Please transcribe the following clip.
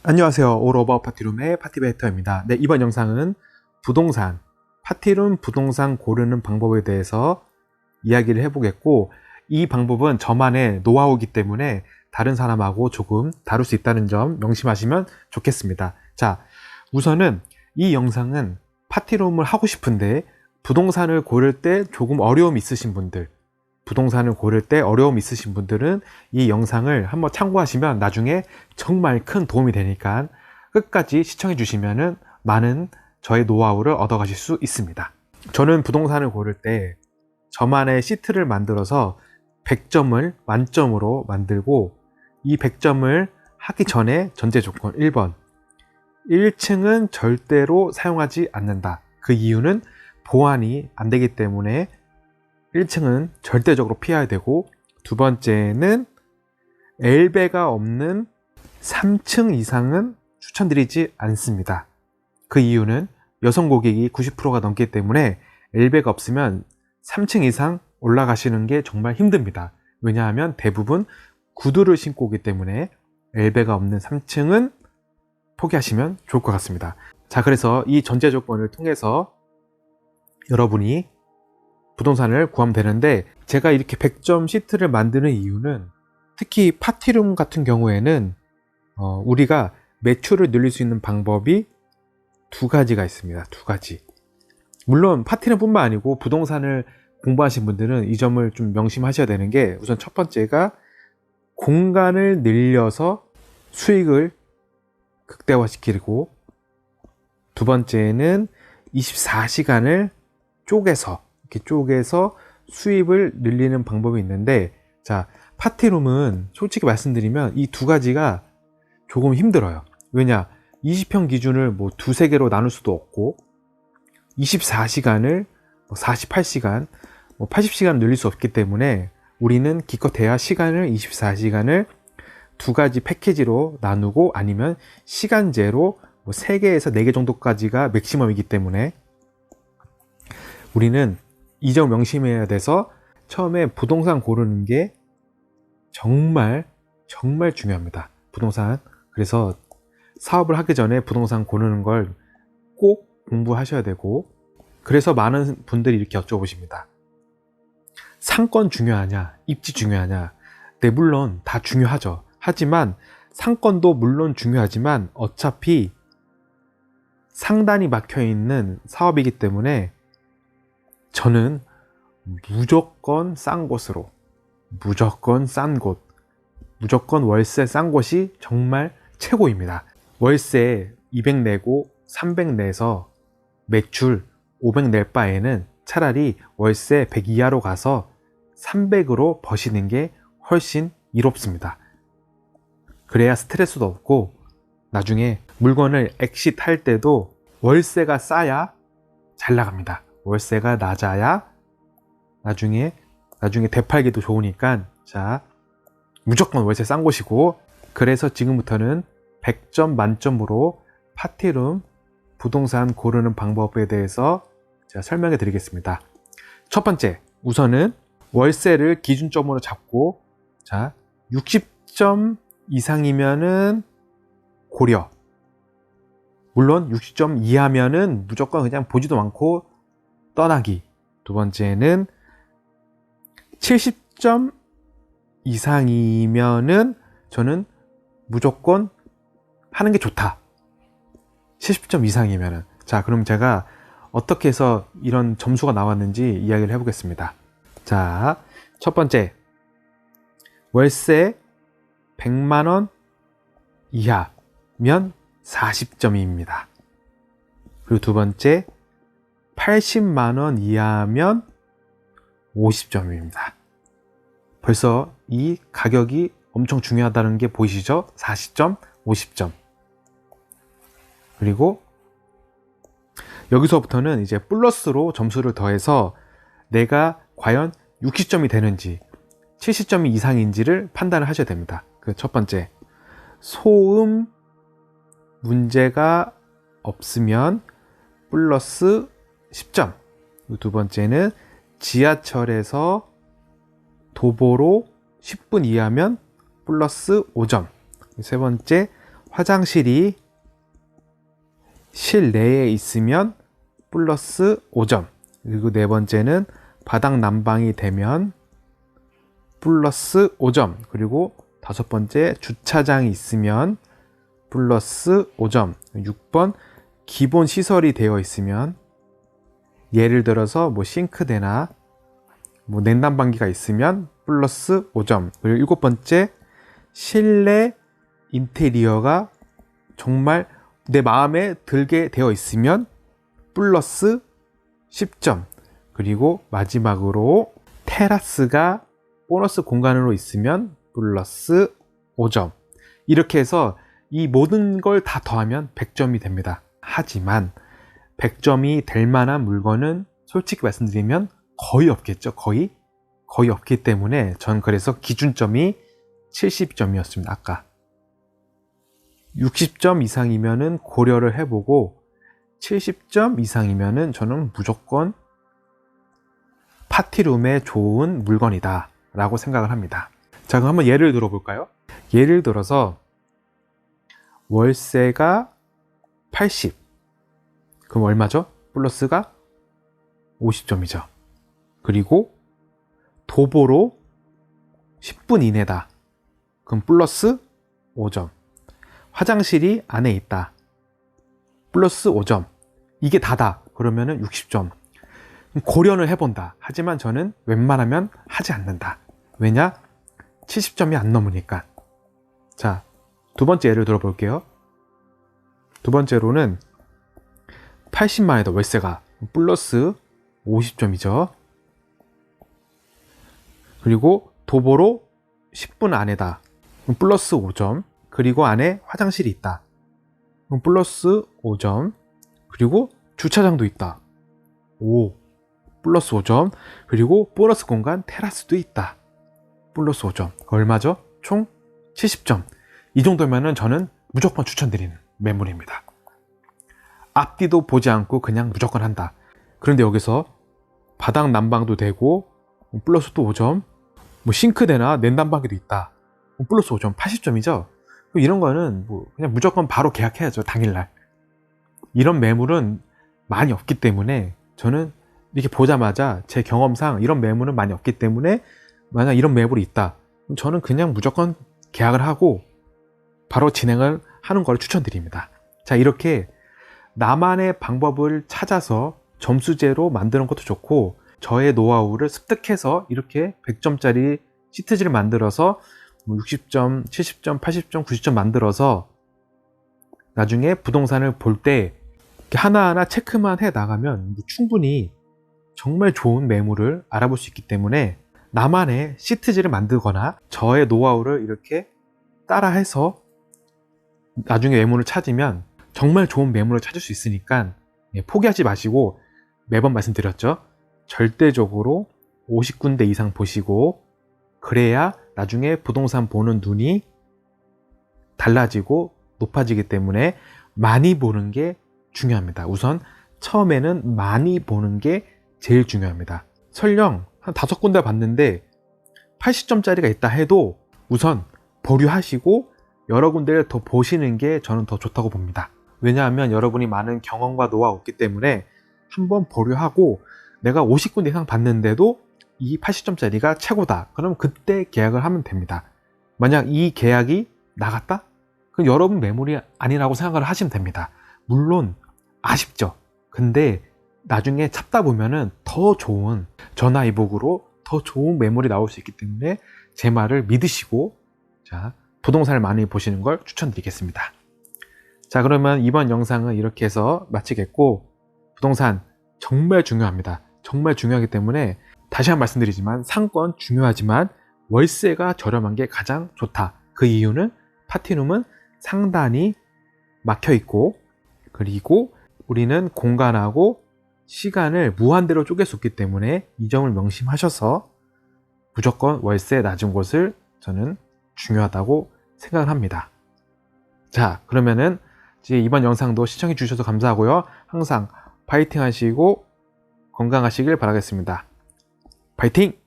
안녕하세요. 올 어바웃 파티룸의 파티베이터입니다. 네, 이번 영상은 부동산, 파티룸 부동산 고르는 방법에 대해서 이야기를 해보겠고, 이 방법은 저만의 노하우이기 때문에 다른 사람하고 조금 다를 수 있다는 점 명심하시면 좋겠습니다. 자, 우선은 이 영상은 파티룸을 하고 싶은데 부동산을 고를 때 조금 어려움이 있으신 분들, 부동산을 고를 때 어려움 있으신 분들은 이 영상을 한번 참고하시면 나중에 정말 큰 도움이 되니까 끝까지 시청해 주시면 많은 저의 노하우를 얻어 가실 수 있습니다. 저는 부동산을 고를 때 저만의 시트를 만들어서 100점을 만점으로 만들고, 이 100점을 하기 전에 전제 조건 1번, 1층은 절대로 사용하지 않는다. 그 이유는 보안이 안 되기 때문에 1층은 절대적으로 피해야 되고, 두 번째는 엘베가 없는 3층 이상은 추천드리지 않습니다. 그 이유는 여성 고객이 90%가 넘기 때문에 엘베가 없으면 3층 이상 올라가시는 게 정말 힘듭니다. 왜냐하면 대부분 구두를 신고 오기 때문에 엘베가 없는 3층은 포기하시면 좋을 것 같습니다. 자, 그래서 이 전제 조건을 통해서 여러분이 부동산을 구하면 되는데, 제가 이렇게 100점 시트를 만드는 이유는 특히 파티룸 같은 경우에는 우리가 매출을 늘릴 수 있는 방법이 두 가지가 있습니다. 두 가지. 물론 파티룸뿐만 아니고 부동산을 공부하신 분들은 이 점을 좀 명심하셔야 되는 게, 우선 첫 번째가 공간을 늘려서 수익을 극대화시키고, 두 번째는 24시간을 쪼개서 수입을 늘리는 방법이 있는데, 자, 파티룸은 솔직히 말씀드리면 이 두 가지가 조금 힘들어요. 왜냐, 20평 기준을 뭐 두세 개로 나눌 수도 없고, 24시간을 48시간, 80시간 늘릴 수 없기 때문에 우리는 기껏해야 시간을 24시간을 두 가지 패키지로 나누고, 아니면 시간제로 3개에서 4개 정도까지가 맥시멈이기 때문에 우리는 이 점 명심해야 돼서 처음에 부동산 고르는 게 정말 중요합니다. 부동산. 그래서 사업을 하기 전에 부동산 고르는 걸 꼭 공부하셔야 되고, 그래서 많은 분들이 이렇게 여쭤보십니다. 상권 중요하냐? 입지 중요하냐? 네, 물론 다 중요하죠. 하지만 상권도 물론 중요하지만 어차피 상단이 막혀 있는 사업이기 때문에 저는 무조건 싼 곳으로, 무조건 월세 싼 곳이 정말 최고입니다. 월세 200 내고 300 내서 매출 500 낼 바에는 차라리 월세 100 이하로 가서 300으로 버시는 게 훨씬 이롭습니다. 그래야 스트레스도 없고, 나중에 물건을 엑시트할 때도 월세가 싸야 잘 나갑니다. 월세가 낮아야 나중에 되팔기도 좋으니까, 자, 무조건 월세 싼 곳이고, 그래서 지금부터는 100점 만점으로 파티룸 부동산 고르는 방법에 대해서 제가 설명해 드리겠습니다. 첫 번째, 우선은 월세를 기준점으로 잡고, 자, 60점 이상이면은 고려. 물론 60점 이하면은 무조건 그냥 보지도 않고 떠나기. 두 번째는 70점 이상이면은 저는 무조건 하는 게 좋다. 70점 이상이면은. 자, 그럼 제가 어떻게 해서 이런 점수가 나왔는지 이야기를 해보겠습니다. 자, 첫 번째, 월세 100만원 이하면 40점입니다. 그리고 두 번째, 80만원 이하면 50점입니다. 벌써 이 가격이 엄청 중요하다는 게 보이시죠? 40점, 50점. 그리고 여기서부터는 이제 플러스로 점수를 더해서 내가 과연 60점이 되는지 70점이 이상인지를 판단을 하셔야 됩니다. 그 첫 번째, 소음 문제가 없으면 플러스 10점. 두 번째는 지하철에서 도보로 10분 이하면 플러스 5점. 세 번째, 화장실이 실내에 있으면 플러스 5점. 그리고 네 번째는 바닥 난방이 되면 플러스 5점. 그리고 다섯 번째 주차장이 있으면 플러스 5점. 6번 기본 시설이 되어 있으면 예를 들어서 뭐 싱크대나 뭐 냉난방기가 있으면 플러스 5점. 그리고 일곱 번째 실내 인테리어가 정말 내 마음에 들게 되어 있으면 플러스 10점. 그리고 마지막으로 테라스가 보너스 공간으로 있으면 플러스 5점. 이렇게 해서 이 모든 걸 다 더하면 100점이 됩니다. 하지만 100점이 될 만한 물건은 솔직히 말씀드리면 거의 없겠죠. 거의 없기 때문에 전 그래서 기준점이 70점이었습니다. 아까 60점 이상이면은 고려를 해보고 70점 이상이면은 저는 무조건 파티룸에 좋은 물건이다 라고 생각을 합니다. 자, 그럼 한번 예를 들어 볼까요? 예를 들어서 월세가 80. 그럼 얼마죠? 플러스가 50점이죠. 그리고 도보로 10분 이내다. 그럼 플러스 5점. 화장실이 안에 있다. 플러스 5점. 이게 다다. 그러면은 60점. 고려는 해본다. 하지만 저는 웬만하면 하지 않는다. 왜냐? 70점이 안 넘으니까. 자, 두 번째 예를 들어볼게요. 두 번째로는 80만에다 월세가 플러스 50점이죠. 그리고 도보로 10분 안에다. 플러스 5점. 그리고 안에 화장실이 있다. 플러스 5점. 그리고 주차장도 있다. 오, 플러스 5점. 그리고 보너스 공간 테라스도 있다. 플러스 5점. 얼마죠? 총 70점. 이 정도면은 저는 무조건 추천드리는 매물입니다. 앞뒤도 보지 않고 그냥 무조건 한다. 그런데 여기서 바닥 난방도 되고 플러스 또 5점. 뭐 싱크대나 냉난방기도 있다. 플러스 5점. 80점이죠. 이런 거는 뭐 그냥 무조건 바로 계약해야죠. 당일날. 이런 매물은 많이 없기 때문에 저는 이렇게 보자마자 제 경험상 이런 매물은 많이 없기 때문에 만약 이런 매물이 있다. 그럼 저는 그냥 무조건 계약을 하고 바로 진행을 하는 걸 추천드립니다. 자, 이렇게 나만의 방법을 찾아서 점수제로 만드는 것도 좋고 저의 노하우를 습득해서 이렇게 100점짜리 시트지를 만들어서 60점, 70점, 80점, 90점 만들어서 나중에 부동산을 볼 때 하나하나 체크만 해 나가면 충분히 정말 좋은 매물을 알아볼 수 있기 때문에 나만의 시트지를 만들거나 저의 노하우를 이렇게 따라해서 나중에 매물을 찾으면 정말 좋은 매물을 찾을 수 있으니까 포기하지 마시고 매번 말씀드렸죠. 절대적으로 50군데 이상 보시고 그래야 나중에 부동산 보는 눈이 달라지고 높아지기 때문에 많이 보는 게 중요합니다. 우선 처음에는 많이 보는 게 제일 중요합니다. 설령 한 5군데 봤는데 80점짜리가 있다 해도 우선 보류하시고 여러 군데를 더 보시는 게 저는 더 좋다고 봅니다. 왜냐하면 여러분이 많은 경험과 노하우가 없기 때문에 한번 보류하고 내가 50군데 이상 봤는데도 이 80점짜리가 최고다. 그럼 그때 계약을 하면 됩니다. 만약 이 계약이 나갔다? 그럼 여러분 매물이 아니라고 생각을 하시면 됩니다. 물론 아쉽죠. 근데 나중에 찾다 보면은 더 좋은 전화위복으로 더 좋은 매물이 나올 수 있기 때문에 제 말을 믿으시고 자, 부동산을 많이 보시는 걸 추천드리겠습니다. 자, 그러면 이번 영상은 이렇게 해서 마치겠고 부동산 정말 중요합니다. 정말 중요하기 때문에 다시 한번 말씀드리지만 상권 중요하지만 월세가 저렴한 게 가장 좋다. 그 이유는 파티룸은 상단이 막혀 있고 그리고 우리는 공간하고 시간을 무한대로 쪼갤 수 있기 때문에 이 점을 명심하셔서 무조건 월세 낮은 곳을 저는 중요하다고 생각을 합니다. 자, 그러면은 이번 영상도 시청해 주셔서 감사하고요. 항상 파이팅 하시고 건강하시길 바라겠습니다. 파이팅!